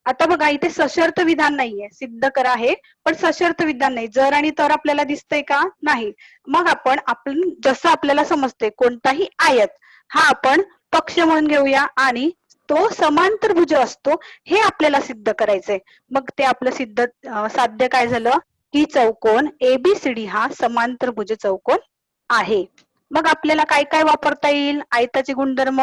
आता बघा इथे सशर्त विधान नाहीये, सिद्ध करा आहे पण सशर्त विधान नाही. जर आणि तर आपल्याला दिसतंय का? नाही. मग आपण जसं आपल्याला समजतंय कोणताही आयत हा आपण पक्ष म्हणून घेऊया आणि तो समांतरभुज असतो हे आपल्याला सिद्ध करायचंय. मग ते आपलं साध्य काय झालं की चौकोन एबीसीडी हा समांतरभुज चौकोन आहे. मग आपल्याला काय काय वापरता येईल? आयताचे गुणधर्म.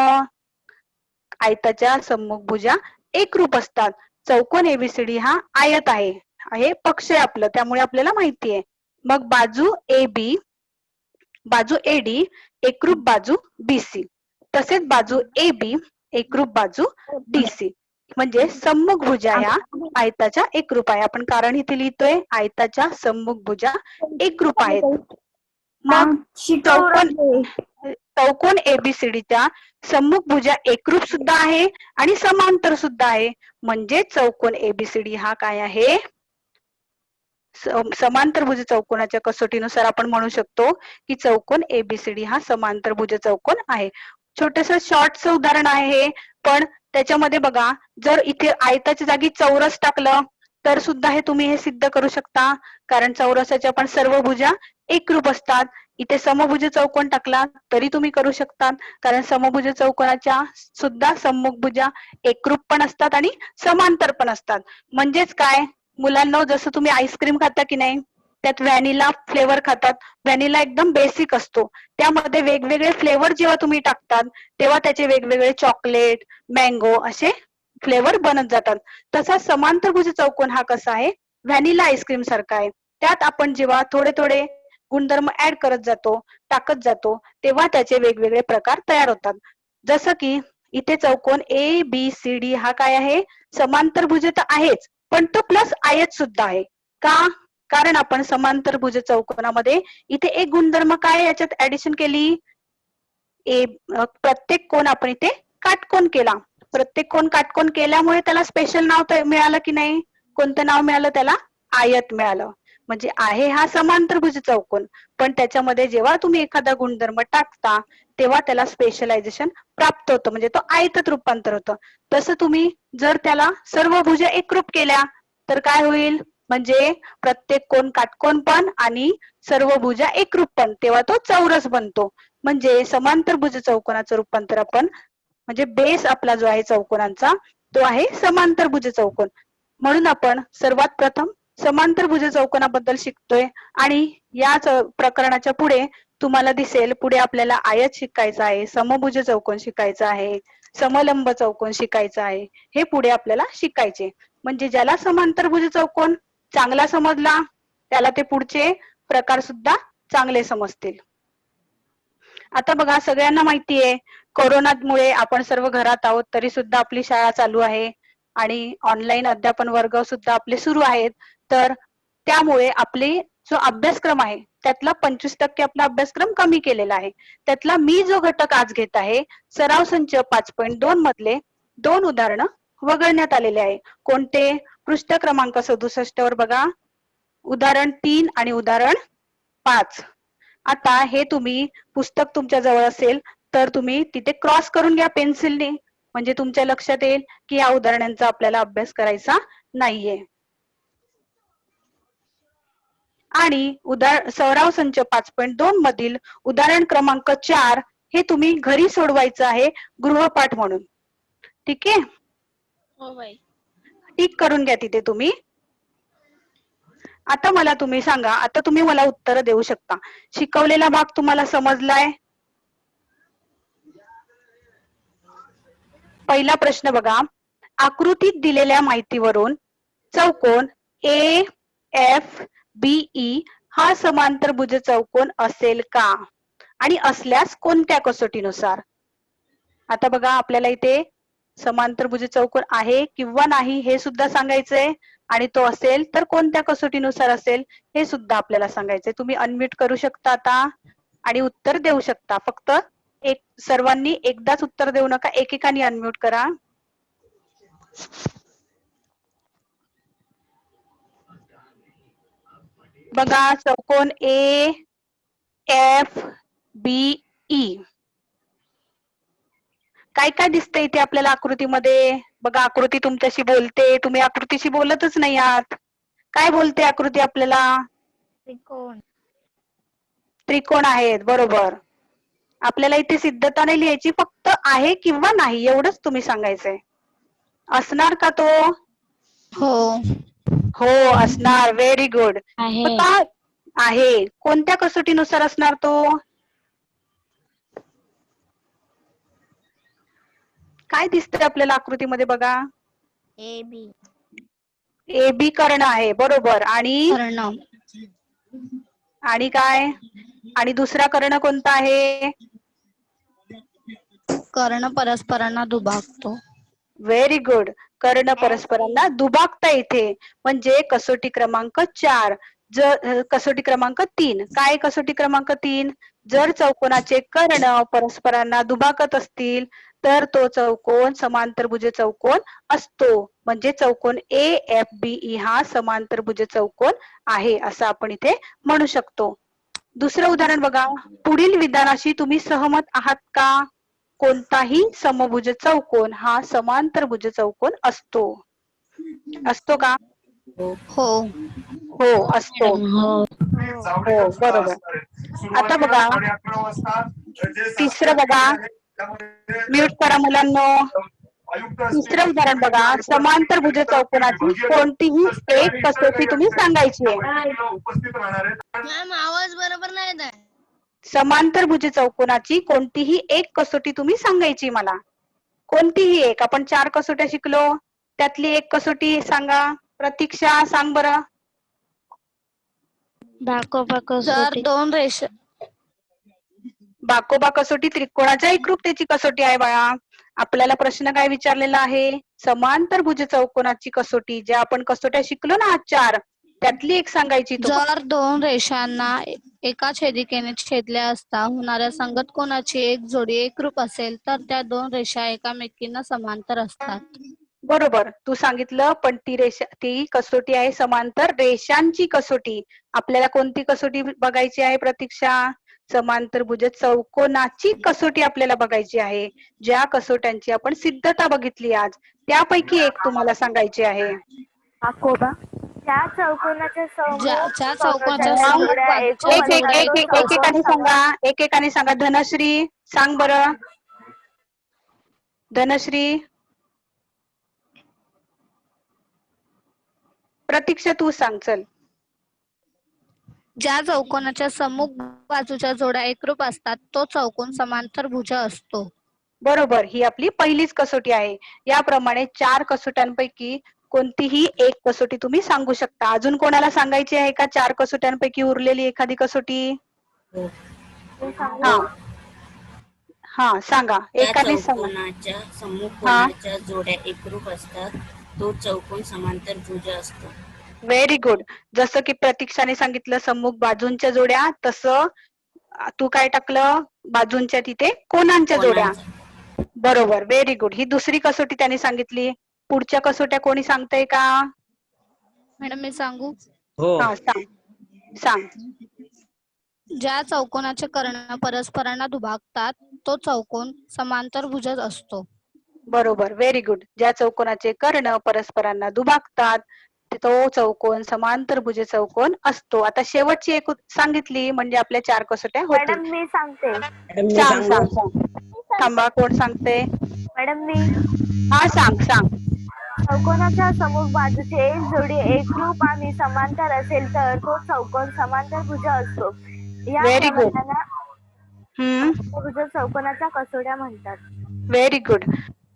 आयताच्या सम्मुखभुजा एकरूप असतात. चौकोन एबीसीडी हा आयत आहे पक्ष आहे आपलं, त्यामुळे आपल्याला माहिती आहे. मग बाजू AB बाजू AD एकरूप बाजू BC, तसेच बाजू AB एकरूप बाजू DC. म्हणजे सम्मुखभुजा ह्या आयताच्या एकरूप आहे. आपण कारण इथे लिहितोय आयताच्या सम्मुखभुजा एकरूप आहेत. मग चौकोन एबीसीडीच्या सम्मुखभुजा एकरूप सुद्धा आहे आणि समांतर सुद्धा आहे. म्हणजे चौकोन एबीसीडी हा काय आहे? समांतरभुज चौकोनाच्या कसोटीनुसार आपण म्हणू शकतो की चौकोन एबीसीडी हा समांतरभुज चौकोन आहे. छोटस शॉर्टचं उदाहरण आहे हे, पण त्याच्यामध्ये बघा जर इथे आयताच्या जागी चौरस टाकलं तर सुद्धा हे तुम्ही हे सिद्ध करू शकता. कारण चौरसाच्या पण सर्व भुजा एकरूप असतात. इथे समभुज चौकोन टाकला तरी तुम्ही करू शकता, कारण समभुज चौकोनाच्या सुद्धा सम्मुखभुजा एकरूप पण असतात आणि समांतर पण असतात. म्हणजेच काय मुलांना, जसं तुम्ही आईस्क्रीम खाता की नाही, त्यात व्हॅनिला फ्लेवर खातात. व्हॅनिला एकदम बेसिक असतो, त्यामध्ये वेगवेगळे फ्लेवर जेव्हा तुम्ही टाकतात तेव्हा त्याचे वेगवेगळे चॉकलेट, मँगो असे फ्लेवर बनत जातात. तसा समांतरभुज चौकोन हा कसा आहे? व्हॅनिला आईस्क्रीम सारखा आहे. त्यात आपण जेव्हा थोडे थोडे गुणधर्म ऍड करत जातो, टाकत जातो, तेव्हा त्याचे वेगवेगळे प्रकार तयार होतात. जसं की इथे चौकोन ABCD हा काय आहे? समांतरभुज तर आहेच, पण तो प्लस आयत सुद्धा आहे. का? कारण आपण समांतरभुज चौकोनामध्ये इथे एक गुणधर्म काय याच्यात ऍडिशन केली? प्रत्येक कोण आपण इथे काटकोन केला. प्रत्येक कोण काटकोन केल्यामुळे त्याला स्पेशल नाव मिळालं की नाही? कोणतं नाव मिळालं त्याला? आयत मिळालं. म्हणजे आहे हा समांतरभुज चौकोन, पण त्याच्यामध्ये जेव्हा तुम्ही एखादा गुणधर्म टाकता तेव्हा त्याला स्पेशलायझेशन प्राप्त होतं, म्हणजे तो आयतात रूपांतर होतं. तसं तुम्ही जर त्याला सर्व भुजा एकरूप केल्या तर काय होईल? म्हणजे प्रत्येक कोण काटकोन पण आणि सर्व भुजा एकरूप पण, तेव्हा तो चौरस बनतो. म्हणजे समांतरभुज चौकोनाचं रूपांतर आपण, म्हणजे बेस आपला जो आहे चौकोनांचा तो आहे समांतरभुज चौकोन. म्हणून आपण सर्वात प्रथम समांतरभुज चौकोनाबद्दल शिकतोय आणि या प्रकरणाच्या पुढे तुम्हाला दिसेल पुढे आपल्याला आयत शिकायचा आहे, समभुज चौकोन शिकायचा आहे, समलंब चौकोन शिकायचा आहे. हे पुढे आपल्याला शिकायचे. म्हणजे ज्याला समांतरभुज चौकोन चांगला समजला त्याला ते पुढचे प्रकार सुद्धा चांगले समजतील. आता बघा सगळ्यांना माहिती आहे कोरोनामुळे आपण सर्व घरात आहोत, तरी सुद्धा आपली शाळा चालू आहे आणि ऑनलाईन अध्यापन वर्ग सुद्धा आपले सुरू आहेत. तर त्यामुळे आपले जो अभ्यासक्रम आहे त्यातला 25% आपला अभ्यासक्रम कमी केलेला आहे. त्यातला मी जो घटक आज घेत आहे सराव संच 5.2 मधले 2 उदाहरणं वगळण्यात आलेले आहे. कोणते? पृष्ठ क्रमांक 67 वर बघा, उदाहरण 3 आणि उदाहरण 5. आता हे तुम्ही पुस्तक तुमच्या जवळ असेल तर तुम्ही तिथे क्रॉस करून घ्या पेन्सिलने, म्हणजे तुमच्या लक्षात येईल की या उदाहरणांचा आपल्याला अभ्यास करायचा नाहीये. आणि सराव संच 5.2 मधील उदाहरण क्रमांक 4 हे तुम्ही घरी सोडवायचं आहे गृहपाठ म्हणून. ठीक आहे. हो बाई. टिक करून घ्या तिथे तुम्ही. आता मला तुम्ही सांगा, आता तुम्ही मला उत्तर देऊ शकता. शिकवलेला भाग तुम्हाला समजलाय? पहिला प्रश्न बघा. आकृतीत दिलेल्या माहितीवरून चौकोन AFBE हा समांतरभुज चौकोन असेल का? आणि असल्यास कोणत्या कसोटीनुसार? आता बघा आपल्याला इथे समांतरभुज चौकोन आहे किंवा नाही हे सुद्धा सांगायचंय, आणि तो असेल तर कोणत्या कसोटीनुसार असेल हे सुद्धा आपल्याला सांगायचंय. तुम्ही अनम्यूट करू शकता आता आणि उत्तर देऊ शकता. फक्त सर्वांनी एकदाच उत्तर देऊ नका, एकेकाने अनम्यूट करा. बघा चौकोन AFBE काय काय दिसतंय इथे आपल्याला आकृतीमध्ये? बघा आकृती तुमच्याशी बोलते, तुम्ही आकृतीशी बोलतच नाही आहात. काय बोलते आकृती आपल्याला? त्रिकोण. त्रिकोण आहेत, बरोबर. आपल्याला इथे सिद्धता नाही लिहायची, फक्त आहे किंवा नाही एवढंच तुम्ही सांगायचंय. असणार का तो? हो. हो असणार. Very good. आहे. का आहे? कोणत्या कसोटीनुसार असणार तो? काय दिसतंय आपल्याला आकृतीमध्ये बघा? AB. AB कर्ण आहे, बरोबर. आणि कर्ण. आणि काय? आणि दुसरा कर्ण कोणता आहे? कर्ण परस्परांना दुभागतो. Very good. कर्ण परस्परांना दुभागता इथे. म्हणजे कसोटी क्रमांक 4. कसोटी क्रमांक 3 काय? कसोटी क्रमांक 3 जर चौकोनाचे कर्ण परस्परांना दुभागत असतील तर तो चौकोन समांतरभुज चौकोन असतो. म्हणजे चौकोन AFBE हा समांतरभुज चौकोन आहे असं आपण इथे म्हणू शकतो. दुसरं उदाहरण बघा. पुढील विधानाशी तुम्ही सहमत आहात का? कोणताही समभुज चौकोन हा समांतरभुज चौकोन असतो. असतो का? हो. हो असतो. हो. हो बरोबर. आता बघा तिसरं बघा. म्यूट करा मुलांनो. तिसरं उदाहरण बघा. समांतरभुज चौकोनाची कोणतीही एक कसोटी तुम्ही सांगायची आहे. मॅम आवाज बरोबर नाही येत आहे. समांतरभुज चौकोनाची कोणतीही एक कसोटी तुम्ही सांगायची मला. कोणतीही एक. आपण 4 कसोट्या शिकलो, त्यातली एक कसोटी सांगा. प्रतीक्षा सांग बरं. बाकोबा कसोटी. दोन रेषा. बाकोबा कसोटी त्रिकोणाच्या एकरूपतेची कसोटी आहे बाळा. आपल्याला प्रश्न काय विचारलेला आहे? समांतरभुज चौकोनाची कसोटी. ज्या आपण कसोट्या शिकलो ना आज 4, त्यातली एक सांगायची. जर दोन रेषांना एका छेदिकेने छेदल्या असता होणाऱ्या संगत कोणाची एक जोडी एकरूप असेल तर त्या दोन रेषा एकामेकींना समांतर असतात. बरोबर तू सांगितलं, पण ती कसोटी आहे समांतर रेषांची कसोटी. आपल्याला कोणती कसोटी बघायची आहे प्रतीक्षा? समांतरभुज चौकोनाची कसोटी आपल्याला बघायची आहे. ज्या कसोट्यांची आपण सिद्धता बघितली आज, त्यापैकी एक तुम्हाला सांगायची आहे. बाकोबा त्या चौकोनाच्या एकेकाने सांगा. एकेकाने सांगा. धनश्री सांग बरं. धनश्री. प्रतीक्षा तू सांग चल. ज्या चौकोनाच्या सम्मुख बाजूच्या जोड्या एकरूप असतात तो चौकोन समांतरभुज असतो. बरोबर. ही आपली पहिलीच कसोटी आहे. याप्रमाणे 4 कसोट्यांपैकी कोणतीही एक कसोटी तुम्ही सांगू शकता. अजून कोणाला सांगायची आहे का 4 कसोट्यांपैकी उरलेली एखादी कसोटी? हा हा सांगा. एकाने सांगा. चौकोनाच्या सम्मुख कोनाच्या जोड्या एकरूप असतात तो चौकोन समांतरभुज असतो. Very good. जसं की प्रतीक्षाने सांगितलं सम्मुख बाजूंच्या जोड्या, तसं तू काय टाकलं? बाजूंच्या तिथे कोणांच्या जोड्या. बरोबर. Very good. ही दुसरी कसोटी त्याने सांगितली. पुढच्या कसोट्या कोणी सांगताय का? मॅडम मी सांगू? हा सांग. ज्या चौकोनाचे कर्ण परस्परांना दुभागतात तो चौकोन समांतरभुजच असतो. बरोबर, व्हेरी गुड. ज्या चौकोनाचे कर्ण परस्परांना दुभागतात तो चौकोन समांतरभुज चौकोन असतो. आता शेवटची एक सांगितली म्हणजे आपल्या 4 कसोट्या होतील. मॅडम मी सांगते. मॅडम मी सांग सांगू? सांग. थांबा, कोण सांगते? मॅडम मी हा सांग सांग. चौकोनाच्या समोर बाजूचे एक जोडी एकरूप आणि समांतर असेल तर तो चौकोन समांतरभुज असतो. या Very good. प्रमाणाला हम्म, समांतरभुज चौकोनाच्या कसोट्या म्हणतात. Very good.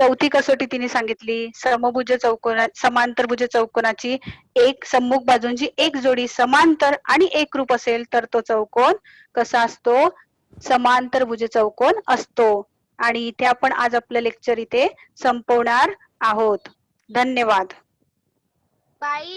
चौथी कसोटी तिने सांगितली. समभुज चौकोना समांतरभुज चौकोनाची एक सम्मुख बाजूंची एक जोडी समांतर आणि एकरूप असेल तर तो चौकोन कसा असतो? समांतरभुज चौकोन असतो. आणि इथे आपण आज आपलं लेक्चर इथे संपवणार आहोत. धन्यवाद. बाई